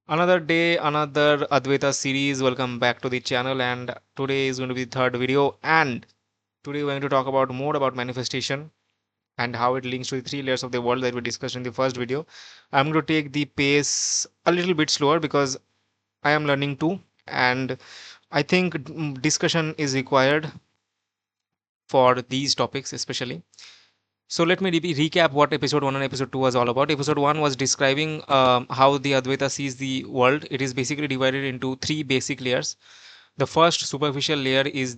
Another day, another Advaita series. Welcome back to the channel, and today is going to be the third video. And today we're going to talk about more about manifestation and how it links to the three layers of the world that we discussed in the first video. I'm going to take the pace a little bit slower because I am learning too, and I think discussion is required for these topics, especially. So let me recap what episode 1 and episode 2 was all about. Episode 1 was describing how the Advaita sees the world. It is basically divided into three basic layers. The first superficial layer is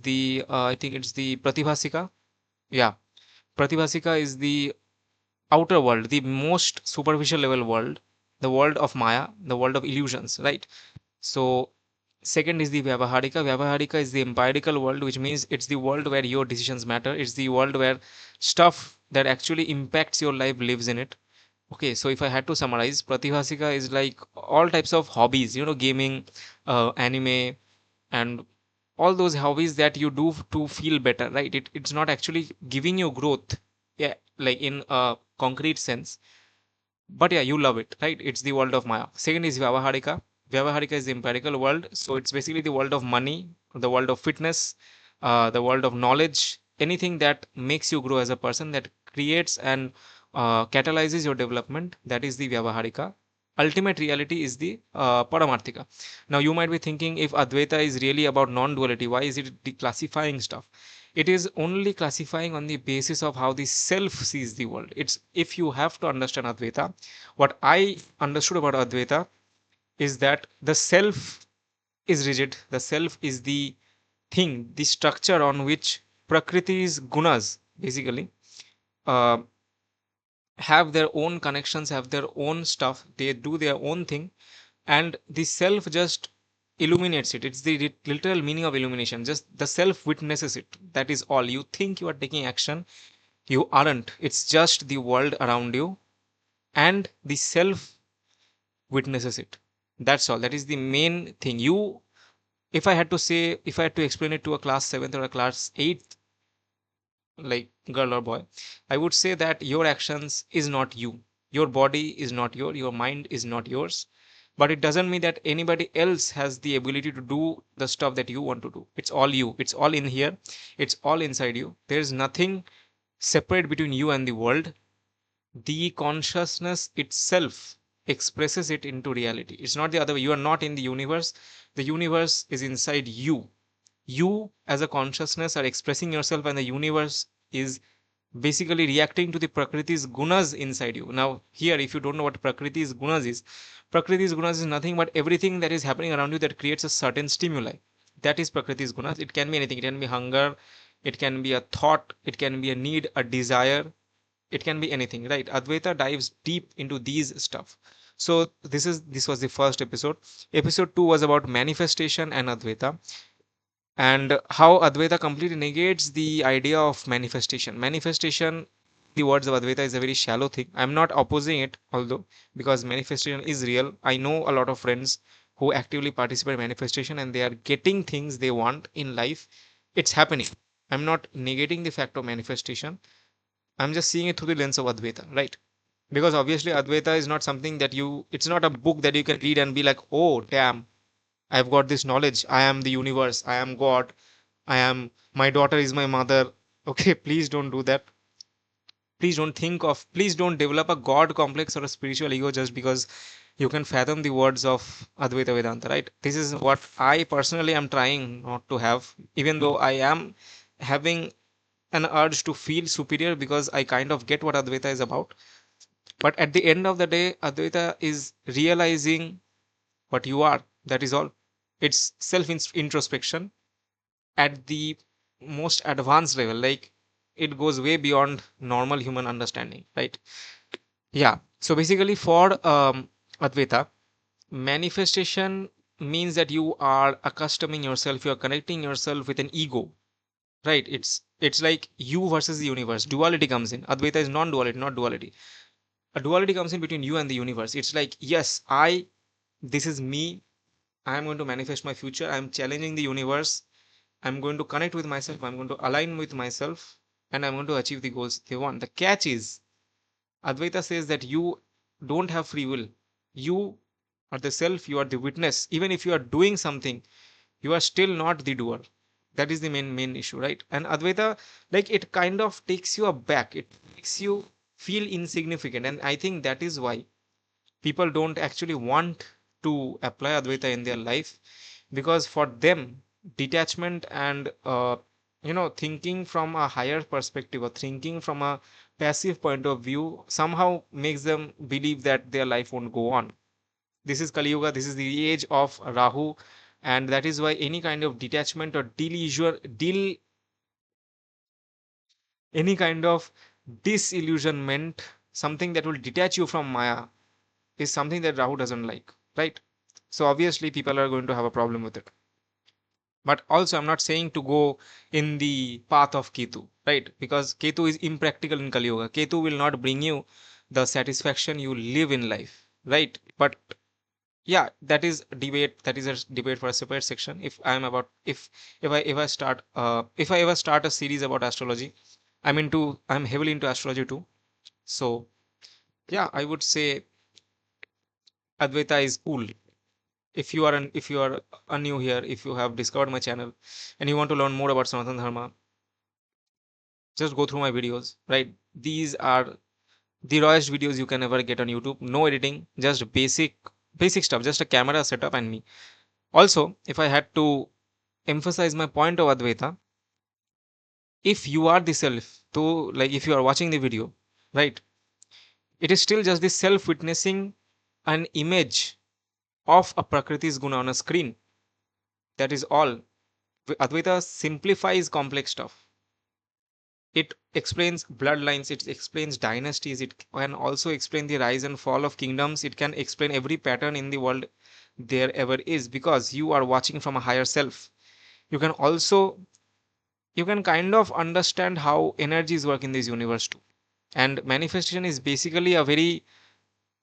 I think it's the Pratibhasika. Yeah, Pratibhasika is the outer world, the most superficial level world, the world of Maya, the world of illusions, right? So second is the Vyavaharika. Vyavaharika is the empirical world, which means it's the world where your decisions matter. It's the world where stuff that actually impacts your life lives in it. Okay, so if I had to summarize, Pratibhasika is like all types of hobbies, gaming, anime, and all those hobbies that you do to feel better, right? It's not actually giving you growth, yeah, like in a concrete sense, but yeah, you love it, right? It's the world of Maya. Second is Vyavaharika. Vyavaharika is the empirical world, so it's basically the world of money, the world of fitness, the world of knowledge, anything that makes you grow as a person, that creates and catalyzes your development. That is the Vyavaharika. Ultimate reality is the Paramarthika. Now you might be thinking, if Advaita is really about non-duality, why is it declassifying stuff? It is only classifying on the basis of how the self sees the world. It's, if you have to understand Advaita, what I understood about Advaita is that the self is rigid, the self is the thing, the structure on which Prakriti's gunas basically uh, have their own connections, have their own stuff, they do their own thing, and the self just illuminates it. It's the literal meaning of illumination. Just the self witnesses it. That is all. You think you are taking action, you aren't. It's just the world around you, and the self witnesses it. That's all. That is the main thing. You, if I had to say, if I had to explain it to a class 7th or a class 8th, like girl or boy, I would say that your actions is not you. Your body is not your mind is not yours. But it doesn't mean that anybody else has the ability to do the stuff that you want to do. It's all you. It's all in here. It's all inside you. There's nothing separate between you and the world. The consciousness itself expresses it into reality. It's not the other way. You are not in the universe. The universe is inside you. You as a consciousness are expressing yourself, and the universe is basically reacting to the Prakriti's gunas inside you. Now here, if you don't know what Prakriti's gunas is, Prakriti's gunas is nothing but everything that is happening around you that creates a certain stimuli. That is Prakriti's gunas. It can be anything. It can be hunger, it can be a thought, it can be a need, a desire, it can be anything, right? Advaita dives deep into these stuff. So this was the first episode. Episode 2 was about manifestation and Advaita, and how Advaita completely negates the idea of manifestation. Manifestation, the words of Advaita, is a very shallow thing. I'm not opposing it, although, because manifestation is real. I know a lot of friends who actively participate in manifestation and they are getting things they want in life. It's happening. I'm not negating the fact of manifestation. I'm just seeing it through the lens of Advaita, right? Because obviously Advaita is not something that it's not a book that you can read and be like, oh, damn, I've got this knowledge. I am the universe. I am God. My daughter is my mother. Okay, please don't do that. Please don't develop a God complex or a spiritual ego just because you can fathom the words of Advaita Vedanta, right? This is what I personally am trying not to have, even though I am having an urge to feel superior because I kind of get what Advaita is about. But at the end of the day, Advaita is realizing what you are. That is all. It's self introspection at the most advanced level. Like, it goes way beyond normal human understanding, right? Yeah. So basically, for Advaita, manifestation means that you are accustoming yourself, you are connecting yourself with an ego, right? It's like you versus the universe. Duality comes in. Advaita is non-duality, not duality. A duality comes in between you and the universe. It's like, yes, this is me. I am going to manifest my future. I'm challenging the universe. I'm going to connect with myself. I'm going to align with myself, and I'm going to achieve the goals they want. The catch is, Advaita says that you don't have free will. You or the self, you are the witness. Even if you are doing something, you are still not the doer. That is the main issue, right? And Advaita, like, it kind of takes you aback, it makes you feel insignificant, and I think that is why people don't actually want to apply Advaita in their life, because for them detachment and thinking from a higher perspective or thinking from a passive point of view somehow makes them believe that their life won't go on. This is Kali Yuga, this is the age of Rahu, and that is why any kind of detachment or any kind of disillusionment, something that will detach you from Maya, is something that Rahu doesn't like, right? So obviously people are going to have a problem with it. But also, I'm not saying to go in the path of Ketu, right? Because Ketu is impractical in Kali Yuga. Ketu will not bring you the satisfaction you live in life, right? But yeah, that is debate. That is a debate for a separate section. If I ever start a series about astrology, I'm heavily into astrology too. So yeah, I would say Advaita is cool. If you are a new here, if you have discovered my channel and you want to learn more about Sanatana Dharma, just go through my videos, right? These are the rawest videos you can ever get on YouTube. No editing, just basic stuff, just a camera setup and me. Also, if I had to emphasize my point of Advaita, if you are the self, so like if you are watching the video, right, it is still just the self witnessing an image of a Prakriti's guna on a screen. That is all. Advaita simplifies complex stuff. It explains bloodlines, it explains dynasties, it can also explain the rise and fall of kingdoms, it can explain every pattern in the world there ever is, because you are watching from a higher self. You can also, you can kind of understand how energies work in this universe too. And manifestation is basically a very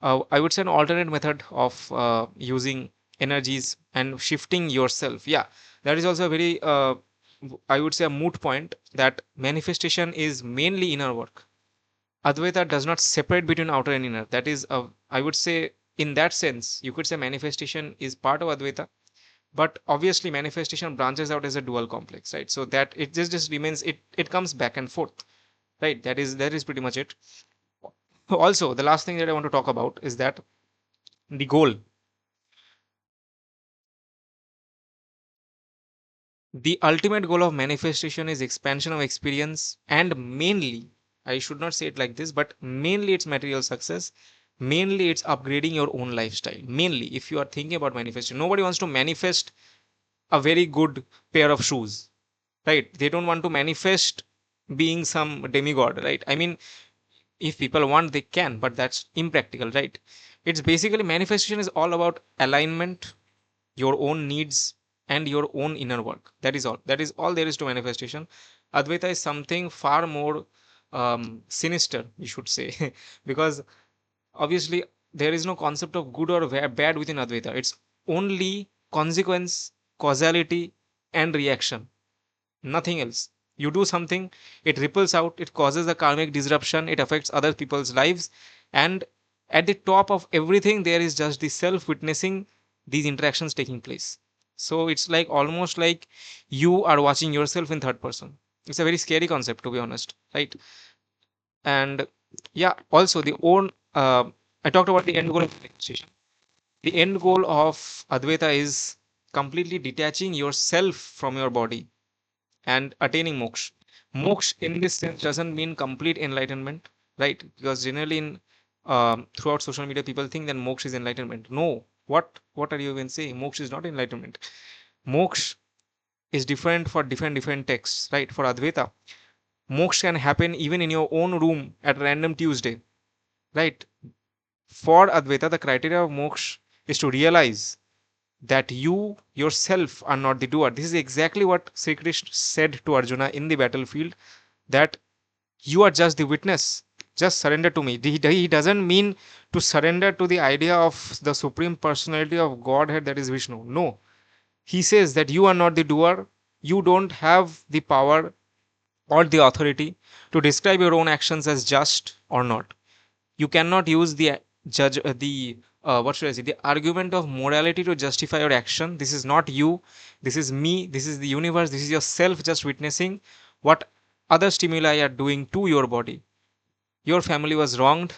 I would say an alternate method of using energies and shifting yourself. Yeah, that is also a very I would say a moot point, that manifestation is mainly inner work. Advaita does not separate between outer and inner. That is a, I would say, in that sense you could say manifestation is part of Advaita, but obviously manifestation branches out as a dual complex, right? So that it just remains, it comes back and forth, right? That is pretty much it. Also, the last thing that I want to talk about is that the goal, the ultimate goal of manifestation is expansion of experience, and mainly, I should not say it like this, but mainly it's material success, mainly it's upgrading your own lifestyle. Mainly, if you are thinking about manifestation, nobody wants to manifest a very good pair of shoes, right? They don't want to manifest being some demigod, right? I mean, if people want, they can, but that's impractical, right? It's basically, manifestation is all about alignment, your own needs, and your own inner work. That is all. That is all there is to manifestation. Advaita is something far more sinister, you should say, because obviously there is no concept of good or bad within Advaita. It's only consequence, causality, and reaction, nothing else. You do something, it ripples out, it causes a karmic disruption, it affects other people's lives, and at the top of everything there is just the self witnessing these interactions taking place. So it's like almost like you are watching yourself in third person. It's a very scary concept, to be honest, right? And yeah, also the own I talked about the end goal of manifestation. The end goal of Advaita is completely detaching yourself from your body and attaining moksha. Moksha in this sense doesn't mean complete enlightenment, right? Because generally in throughout social media, people think that moksha is enlightenment. No, what are you even saying? Moksha is not enlightenment. Moksha is different for different texts, right? For Advaita, moksha can happen even in your own room at random Tuesday, right? For Advaita, the criteria of moksha is to realize that you yourself are not the doer. This is exactly what Sri Krishna said to Arjuna in the battlefield, that you are just the witness. Just surrender to me. He doesn't mean to surrender to the idea of the supreme personality of Godhead, that is Vishnu. No. He says that you are not the doer. You don't have the power or the authority to describe your own actions as just or not. You cannot use the judge the what should I say, the argument of morality to justify your action. This is not you, this is me, this is the universe, this is yourself just witnessing what other stimuli are doing to your body. Your family was wronged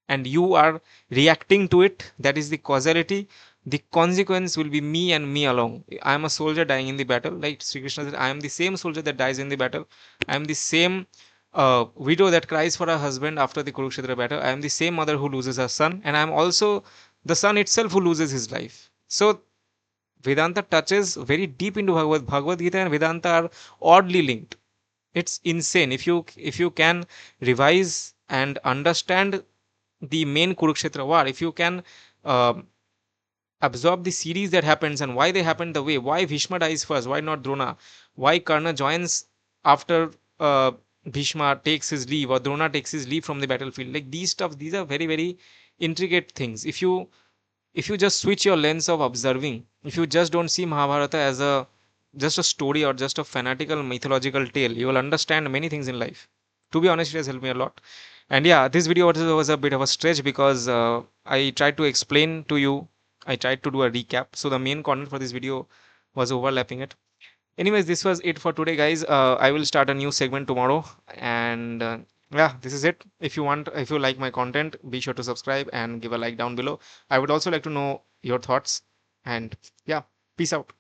and you are reacting to it. That is the causality. The consequence will be me and me alone. I am a soldier dying in the battle. Like Sri Krishna said, I am the same soldier that dies in the battle. I am the same widow that cries for her husband after the Kurukshetra battle. I am the same mother who loses her son, and I am also the son itself who loses his life. So Vedanta touches very deep into Bhagavad Gita and Vedanta are oddly linked. It's insane. If you can revise and understand the main Kurukshetra war, if you can uh, absorb the series that happens and why they happen the way, why Bhishma dies first, why not Drona, why Karna joins after Bhishma takes his leave or Drona takes his leave from the battlefield. Like these stuff, these are very, very intricate things. If you just switch your lens of observing, if you just don't see Mahabharata as a just a story or just a fanatical mythological tale, you will understand many things in life. To be honest, it has helped me a lot. And yeah, this video was a bit of a stretch because I tried to explain to you, I tried to do a recap, so the main content for this video was overlapping it. Anyways, this was it for today, guys. I will start a new segment tomorrow, and yeah, this is it. If you like my content, be sure to subscribe and give a like down below. I would also like to know your thoughts, and yeah, peace out.